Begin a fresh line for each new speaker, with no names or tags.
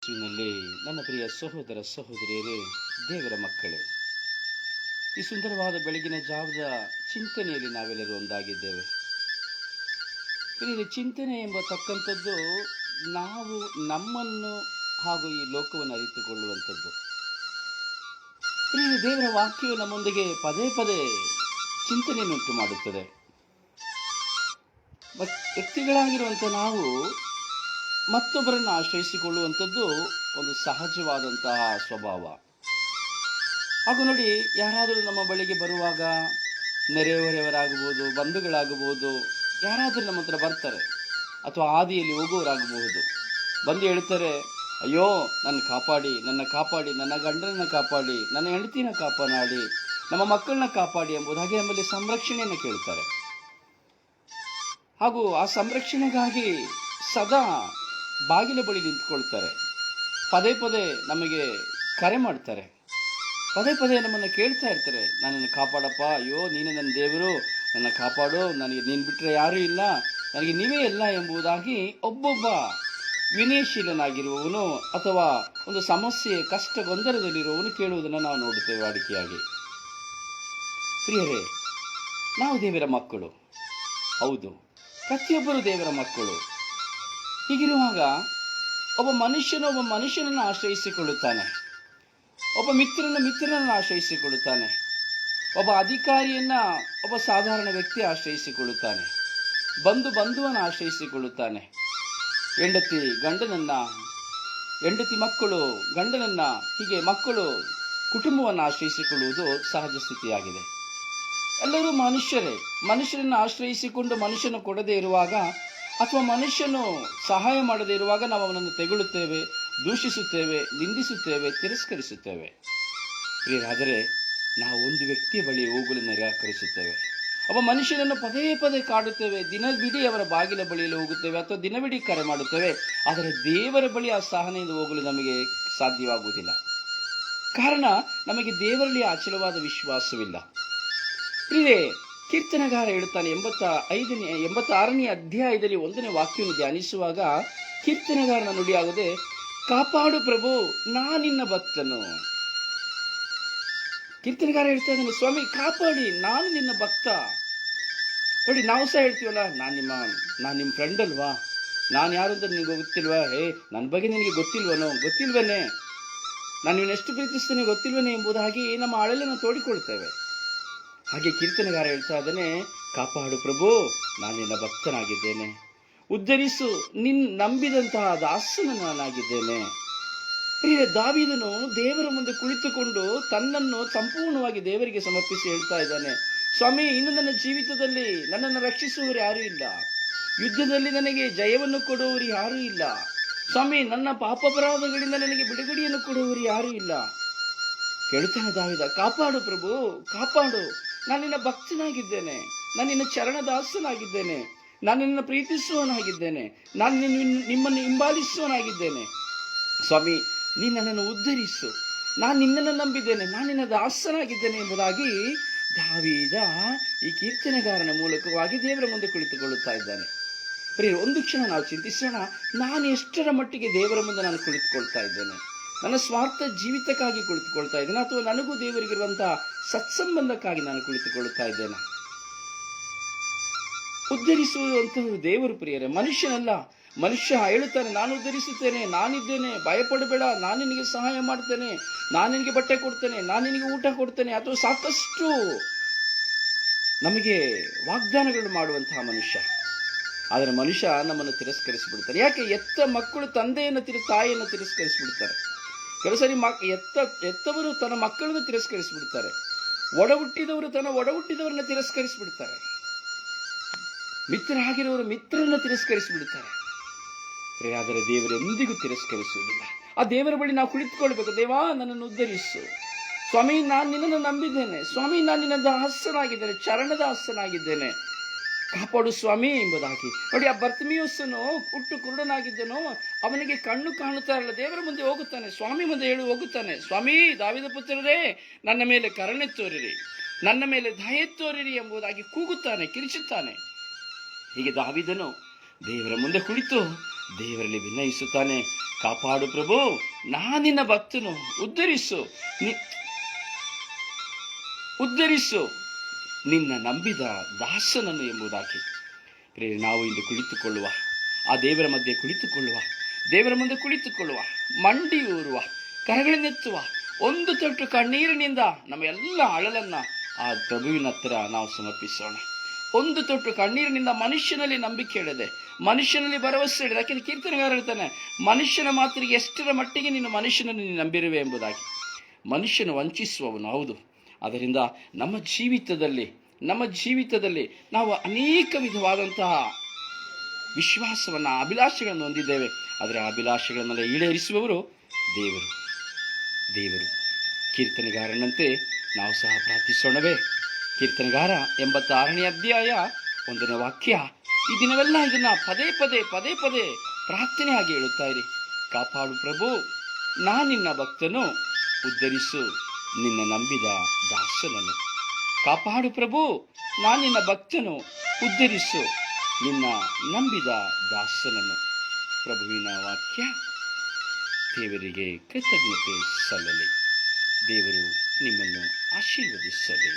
ಯೇಸುವಿನಲ್ಲಿ ನನ್ನ ಪ್ರಿಯ ಸಹೋದರ ಸಹೋದರಿಯರೇ, ದೇವರ ಮಕ್ಕಳೇ, ಈ ಸುಂದರವಾದ ಬೆಳಗಿನ ಜಾವದ ಚಿಂತನೆಯಲ್ಲಿ ನಾವೆಲ್ಲರೂ ಒಂದಾಗಿದ್ದೇವೆ. ಚಿಂತನೆ ಎಂಬತಕ್ಕಂಥದ್ದು ನಾವು ನಮ್ಮನ್ನು ಹಾಗೂ ಈ ಲೋಕವನ್ನು ಅರಿತುಕೊಳ್ಳುವಂಥದ್ದು. ದೇವರ ವಾಕ್ಯವು ನಮ್ಮೊಂದಿಗೆ ಪದೇ ಪದೇ ಚಿಂತನೆಯನ್ನುಂಟು ಮಾಡುತ್ತದೆ. ವ್ಯಕ್ತಿಗಳಾಗಿರುವಂಥ ನಾವು ಮತ್ತೊಬ್ಬರನ್ನು ಆಶ್ರಯಿಸಿಕೊಳ್ಳುವಂಥದ್ದು ಒಂದು ಸಹಜವಾದಂತಹ ಸ್ವಭಾವ. ಹಾಗೂ ನೋಡಿ, ಯಾರಾದರೂ ನಮ್ಮ ಬಳಿಗೆ ಬರುವಾಗ ನೆರೆಹೊರೆಯವರಾಗಬಹುದು, ಬಂಧುಗಳಾಗಬಹುದು, ಯಾರಾದರೂ ನಮ್ಮ ಹತ್ರ ಬರ್ತಾರೆ ಅಥವಾ ಹಾದಿಯಲ್ಲಿ ಹೋಗುವವರಾಗಬಹುದು, ಬಂದು ಹೇಳ್ತಾರೆ, ಅಯ್ಯೋ ನನ್ನ ಕಾಪಾಡಿ, ನನ್ನ ಗಂಡನನ್ನ ಕಾಪಾಡಿ, ನನ್ನ ಹೆಂಡತಿನ ಕಾಪಾಡಿ, ನಮ್ಮ ಮಕ್ಕಳನ್ನ ಕಾಪಾಡಿ ಎಂಬುದಾಗಿ ನಮ್ಮಲ್ಲಿ ಸಂರಕ್ಷಣೆಯನ್ನು ಕೇಳ್ತಾರೆ. ಹಾಗೂ ಆ ಸಂರಕ್ಷಣೆಗಾಗಿ ಸದಾ ಬಾಗಿಲ ಬಳಿ ನಿಂತುಕೊಳ್ತಾರೆ. ಪದೇ ಪದೇ ನಮಗೆ ಕರೆ ಮಾಡ್ತಾರೆ, ಪದೇ ಪದೇ ನಮ್ಮನ್ನು ಕೇಳ್ತಾ ಇರ್ತಾರೆ, ನನ್ನನ್ನು ಕಾಪಾಡಪ್ಪ, ಅಯ್ಯೋ ನೀನೇ ನನ್ನ ದೇವರು, ನನ್ನ ಕಾಪಾಡು, ನನಗೆ ನೀನು ಬಿಟ್ಟರೆ ಯಾರೂ ಇಲ್ಲ, ನನಗೆ ನೀವೇ ಇಲ್ಲ ಎಂಬುದಾಗಿ ಒಬ್ಬೊಬ್ಬ ವಿನಯಶೀಲನಾಗಿರುವವನು ಅಥವಾ ಒಂದು ಸಮಸ್ಯೆ ಕಷ್ಟ ಗೊಂದಲದಲ್ಲಿರುವವನು ಕೇಳುವುದನ್ನು ನಾವು ನೋಡುತ್ತೇವೆ ವಾಡಿಕೆಯಾಗಿ. ಪ್ರಿಯರೇ, ನಾವು ದೇವರ ಮಕ್ಕಳು, ಹೌದು, ಪ್ರತಿಯೊಬ್ಬರು ದೇವರ ಮಕ್ಕಳು. ಹೀಗಿರುವಾಗ ಒಬ್ಬ ಮನುಷ್ಯನನ್ನು ಆಶ್ರಯಿಸಿಕೊಳ್ಳುತ್ತಾನೆ, ಒಬ್ಬ ಮಿತ್ರನನ್ನು ಆಶ್ರಯಿಸಿಕೊಳ್ಳುತ್ತಾನೆ, ಒಬ್ಬ ಅಧಿಕಾರಿಯನ್ನ ಒಬ್ಬ ಸಾಧಾರಣ ವ್ಯಕ್ತಿ ಆಶ್ರಯಿಸಿಕೊಳ್ಳುತ್ತಾನೆ, ಬಂಧುವನ್ನು ಆಶ್ರಯಿಸಿಕೊಳ್ಳುತ್ತಾನೆ, ಹೆಂಡತಿ ಮಕ್ಕಳು ಗಂಡನನ್ನ, ಹೀಗೆ ಮಕ್ಕಳು ಕುಟುಂಬವನ್ನು ಆಶ್ರಯಿಸಿಕೊಳ್ಳುವುದು ಸಹಜ ಸ್ಥಿತಿಯಾಗಿದೆ. ಎಲ್ಲರೂ ಮನುಷ್ಯರನ್ನು ಆಶ್ರಯಿಸಿಕೊಂಡು ಮನುಷ್ಯನು ಕೊಡದೇ ಇರುವಾಗ ಅಥವಾ ಮನುಷ್ಯನು ಸಹಾಯ ಮಾಡದೇ ಇರುವಾಗ ನಾವು ಅವನನ್ನು ತೆಗಳುತ್ತೇವೆ, ದೂಷಿಸುತ್ತೇವೆ, ನಿಂದಿಸುತ್ತೇವೆ, ತಿರಸ್ಕರಿಸುತ್ತೇವೆ. ಆದರೆ ನಾವು ಒಂದು ವ್ಯಕ್ತಿಯ ಬಳಿ ಹೋಗಲು ನಿರಾಕರಿಸುತ್ತೇವೆ. ಒಬ್ಬ ಮನುಷ್ಯನನ್ನು ಪದೇ ಪದೇ ಕಾಡುತ್ತೇವೆ, ದಿನವಿಡೀ ಅವರ ಬಾಗಿಲ ಬಳಿಯಲ್ಲಿ ಹೋಗುತ್ತೇವೆ ಅಥವಾ ದಿನವಿಡೀ ಕರೆ ಮಾಡುತ್ತೇವೆ. ಆದರೆ ದೇವರ ಬಳಿ ಆ ಸಹನೆಯಿಂದ ಹೋಗಲು ನಮಗೆ ಸಾಧ್ಯವಾಗುವುದಿಲ್ಲ. ಕಾರಣ, ನಮಗೆ ದೇವರಲ್ಲಿ ಅಚಲವಾದ ವಿಶ್ವಾಸವಿಲ್ಲ. ಕೀರ್ತನೆಗಾರ ಹೇಳುತ್ತಾನೆ, 86ನೇ ಅಧ್ಯಾಯದಲ್ಲಿ 1ನೇ ವಾಕ್ಯವನ್ನು ಧ್ಯಾನಿಸುವಾಗ ಕೀರ್ತನೆಗಾರನ ನುಡಿಯಾಗದೆ, ಕಾಪಾಡು ಪ್ರಭು, ನಾನಿನ್ನ ಭಕ್ತನು. ಕೀರ್ತನೆಗಾರ ಹೇಳ್ತಾ ಇದ್ದಾನೆ, ಸ್ವಾಮಿ ಕಾಪಾಡಿ, ನಾನು ನಿನ್ನ ಭಕ್ತ. ನೋಡಿ, ನಾವು ಸಹ ಹೇಳ್ತೀವಲ್ಲ, ನಾನು ನಿಮ್ಮ ಫ್ರೆಂಡ್ ಅಲ್ವಾ, ನಾನು ಯಾರು ಅಂತ ನಿನಗೆ ಗೊತ್ತಿಲ್ವಾ, ನನ್ನ ಬಗ್ಗೆ ನಿನಗೆ ಗೊತ್ತಿಲ್ವೇನೆ, ನಾನು ನಿನ್ನಷ್ಟು ಪ್ರೀತಿಸ್ತೇನೆ ಗೊತ್ತಿಲ್ವೇನೆ ಎಂಬುದಾಗಿ ನಮ್ಮ ಅಳಲನ್ನು ತೋಡಿಕೊಳ್ತೇವೆ. ಹಾಗೆ ಕೀರ್ತನೆಗಾರ ಹೇಳ್ತಾ ಇದ್ದಾನೆ, ಕಾಪಾಡು ಪ್ರಭು, ನಾನು ನಿನ್ನ ಭಕ್ತನಾಗಿದ್ದೇನೆ, ಉದ್ಧರಿಸು, ನಂಬಿದಂತಹ ದಾಸನ ನಾನಾಗಿದ್ದೇನೆ. ದಾವೀದನು ದೇವರ ಮುಂದೆ ಕುಳಿತುಕೊಂಡು ತನ್ನನ್ನು ಸಂಪೂರ್ಣವಾಗಿ ದೇವರಿಗೆ ಸಮರ್ಪಿಸಿ ಹೇಳ್ತಾ ಇದ್ದಾನೆ, ಸ್ವಾಮಿ, ಇನ್ನು ನನ್ನ ಜೀವಿತದಲ್ಲಿ ನನ್ನನ್ನು ರಕ್ಷಿಸುವವರು ಯಾರೂ ಇಲ್ಲ, ಯುದ್ಧದಲ್ಲಿ ನನಗೆ ಜಯವನ್ನು ಕೊಡುವವರು ಯಾರೂ ಇಲ್ಲ, ಸ್ವಾಮಿ, ನನ್ನ ಪಾಪಪರಾಧಗಳಿಂದ ನನಗೆ ಬಿಡುಗಡೆಯನ್ನು ಕೊಡುವವರು ಯಾರೂ ಇಲ್ಲ. ಕೇಳುತ್ತಾನೆ ದಾವೀದ, ಕಾಪಾಡು ಪ್ರಭು, ಕಾಪಾಡು, ನಾನು ನಿನ್ನ ಭಕ್ತನಾಗಿದ್ದೇನೆ, ನಾನು ನಿನ್ನ ಚರಣದಾಸನಾಗಿದ್ದೇನೆ, ನಾನು ನಿನ್ನ ಪ್ರೀತಿಸುವವನಾಗಿದ್ದೇನೆ, ನಾನು ನಿಮ್ಮನ್ನು ಹಿಂಬಾಲಿಸುವವನಾಗಿದ್ದೇನೆ. ಸ್ವಾಮಿ, ನೀನು ನನ್ನನ್ನು ಉದ್ಧರಿಸು, ನಾನು ನಿನ್ನನ್ನು ನಂಬಿದ್ದೇನೆ, ನಾನು ನಿನ್ನ ದಾಸನಾಗಿದ್ದೇನೆ ಎಂಬುದಾಗಿ ದಾವೀದ ಈ ಕೀರ್ತನೆಗಾರನ ಮೂಲಕವಾಗಿ ದೇವರ ಮುಂದೆ ಕುಳಿತುಕೊಳ್ಳುತ್ತಾ ಇದ್ದಾನೆ. ಒಂದು ಕ್ಷಣ ನಾವು ಚಿಂತಿಸೋಣ, ನಾನು ಎಷ್ಟರ ಮಟ್ಟಿಗೆ ದೇವರ ಮುಂದೆ ನಾನು ಕುಳಿತುಕೊಳ್ತಾ ಇದ್ದೇನೆ, ನನ್ನ ಸ್ವಾರ್ಥ ಜೀವಿತಕ್ಕಾಗಿ ಕುಳಿತುಕೊಳ್ತಾ ಇದ್ದೇನೆ ಅಥವಾ ನನಗೂ ದೇವರಿಗಿರುವಂತಹ ಸತ್ಸಂಬಂಧಕ್ಕಾಗಿ ನಾನು ಕುಳಿತುಕೊಳ್ಳುತ್ತಾ ಇದ್ದೇನೆ. ಉದ್ಧರಿಸುವಂತಹ ದೇವರು ಪ್ರಿಯರೇ, ಮನುಷ್ಯನಲ್ಲ. ಮನುಷ್ಯ ಹೇಳುತ್ತಾನೆ, ನಾನು ಉದ್ಧರಿಸುತ್ತೇನೆ, ನಾನಿದ್ದೇನೆ, ಭಯಪಡಬೇಡ, ನಾನು ನಿನಗೆ ಸಹಾಯ ಮಾಡ್ತೇನೆ, ನಾನು ನಿನಗೆ ಬಟ್ಟೆ ಕೊಡ್ತೇನೆ, ನಾನು ನಿನಗೆ ಊಟ ಕೊಡ್ತೇನೆ, ಅಥವಾ ಸಾಕಷ್ಟು ನಮಗೆ ವಾಗ್ದಾನಗಳು ಮಾಡುವಂತಹ ಮನುಷ್ಯ. ಆದರೆ ಮನುಷ್ಯ ನಮ್ಮನ್ನು ತಿರಸ್ಕರಿಸಿಬಿಡ್ತಾರೆ. ಯಾಕೆ? ಎತ್ತ ಮಕ್ಕಳು ತಾಯಿಯನ್ನು ತಿರಸ್ಕರಿಸಿಬಿಡ್ತಾರೆ. ಕೆಲವು ಸರಿ ಎತ್ತವರು ತನ್ನ ಮಕ್ಕಳನ್ನು ತಿರಸ್ಕರಿಸಿಬಿಡ್ತಾರೆ, ಒಡ ಹುಟ್ಟಿದವರು ತನ್ನ ಒಡ ಹುಟ್ಟಿದವರನ್ನ ತಿರಸ್ಕರಿಸಿಬಿಡ್ತಾರೆ, ಮಿತ್ರರಾಗಿರೋರು ಮಿತ್ರರನ್ನ ತಿರಸ್ಕರಿಸಿಬಿಡ್ತಾರೆ. ಆದರೆ ದೇವರೆಂದಿಗೂ ತಿರಸ್ಕರಿಸುವುದಿಲ್ಲ. ಆ ದೇವರ ಬಳಿ ನಾವು ಕುಳಿತುಕೊಳ್ಬೇಕು. ದೇವಾ, ನನ್ನನ್ನು ಉದ್ಧರಿಸು, ಸ್ವಾಮಿ, ನಾನು ನಿನ್ನನ್ನು ನಂಬಿದ್ದೇನೆ, ಸ್ವಾಮಿ, ನಾನು ನಿನ್ನ ದಾಸನಾಗಿದ್ದೇನೆ, ಚರಣದಾಸನಾಗಿದ್ದೇನೆ, ಕಾಪಾಡು ಸ್ವಾಮಿ ಎಂಬುದಾಗಿ. ನೋಡಿ, ಆ ಬರ್ತಿಮೇಯನು ಹುಟ್ಟು ಕುರುಡನಾಗಿದ್ದನು, ಅವನಿಗೆ ಕಣ್ಣು ಕಾಣುತ್ತಾ ಇರಲ್ಲ, ದೇವರ ಮುಂದೆ ಹೋಗುತ್ತಾನೆ, ಸ್ವಾಮಿ ಮುಂದೆ ಹೋಗುತ್ತಾನೆ, ಸ್ವಾಮಿ, ದಾವೀದ ಪುತ್ರರೇ, ನನ್ನ ಮೇಲೆ ಕರುಣೆ ತೋರಿರಿ, ನನ್ನ ಮೇಲೆ ದಯೆ ತೋರಿರಿ ಎಂಬುದಾಗಿ ಕೂಗುತ್ತಾನೆ, ಕಿರಿಚುತ್ತಾನೆ. ಹೀಗೆ ದಾವೀದನು ದೇವರ ಮುಂದೆ ಕುಳಿತು ದೇವರಲ್ಲಿ ವಿನಯಿಸುತ್ತಾನೆ. ಕಾಪಾಡು ಪ್ರಭು, ನಾನಿನ್ನ ಭಕ್ತನು, ಉದ್ಧರಿಸು ನಿನ್ನ ನಂಬಿದ ದಾಸನನ್ನು ಎಂಬುದಾಗಿ. ಪ್ರಿಯರೇ, ನಾವು ಇಂದು ಕುಳಿತುಕೊಳ್ಳುವ, ಆ ದೇವರ ಮಧ್ಯೆ ಕುಳಿತುಕೊಳ್ಳುವ, ದೇವರ ಮುಂದೆ ಕುಳಿತುಕೊಳ್ಳುವ, ಮಂಡಿ ಊರುವ, ಕರಗಳನ್ನೆತ್ತುವ, ಒಂದು ತೊಟ್ಟು ಕಣ್ಣೀರಿನಿಂದ ನಮ್ಮ ಎಲ್ಲ ಅಳಲನ್ನ ಆ ಪ್ರಭುವಿನ ಹತ್ರ ನಾವು ಸಮರ್ಪಿಸೋಣ. ಒಂದು ತೊಟ್ಟು ಕಣ್ಣೀರಿನಿಂದ ಮನುಷ್ಯನಲ್ಲಿ ನಂಬಿಕೆ ಇಡದೆ, ಮನುಷ್ಯನಲ್ಲಿ ಭರವಸೆ ಇಡದೆ. ಯಾಕೆಂದ್ರೆ ಕೀರ್ತನೆಗಾರ ಹೇಳ್ತಾನೆ, ಮನುಷ್ಯನ ಮಾತಿಗೆ ಎಷ್ಟರ ಮಟ್ಟಿಗೆ ನೀನು ಮನುಷ್ಯನನ್ನು ನೀನು ನಂಬಿರುವೆ ಎಂಬುದಾಗಿ. ಮನುಷ್ಯನು ವಂಚಿಸುವವನು, ಹೌದು. ಅದರಿಂದ ನಮ್ಮ ಜೀವಿತದಲ್ಲಿ ನಾವು ಅನೇಕ ವಿಧವಾದಂತಹ ವಿಶ್ವಾಸವನ್ನು, ಅಭಿಲಾಷೆಗಳನ್ನು ಹೊಂದಿದ್ದೇವೆ. ಆದರೆ ಆ ಅಭಿಲಾಷೆಗಳನ್ನೆಲ್ಲ ಈಡೇರಿಸುವವರು ದೇವರು. ಕೀರ್ತನೆಗಾರನಂತೆ ನಾವು ಸಹ ಪ್ರಾರ್ಥಿಸೋಣವೇ? ಕೀರ್ತನೆಗಾರ 86ನೇ ಅಧ್ಯಾಯ 1ನೇ ವಾಕ್ಯ. ಈ ದಿನವೆಲ್ಲ ಇದನ್ನ ಪದೇ ಪದೇ ಪ್ರಾರ್ಥನೆಯಾಗಿ ಹೇಳುತ್ತಾ ಇರಿ. ಕಾಪಾಡು ಪ್ರಭು, ನಾನಿನ್ನ ಭಕ್ತನು, ಉದ್ಧರಿಸು ನಿನ್ನ ನಂಬಿದ ದಾಸನನ್ನು. ಕಾಪಾಡು ಪ್ರಭು, ನಾನಿನ್ನ ಭಕ್ತನು, ಉದ್ಧರಿಸು ನಿನ್ನ ನಂಬಿದ ದಾಸನನ್ನು. ಪ್ರಭುವಿನ ವಾಕ್ಯ. ದೇವರಿಗೆ ಕೃತಜ್ಞತೆ ಸಲ್ಲಲಿ. ದೇವರು ನಿಮ್ಮನ್ನು ಆಶೀರ್ವದಿಸಲಿ.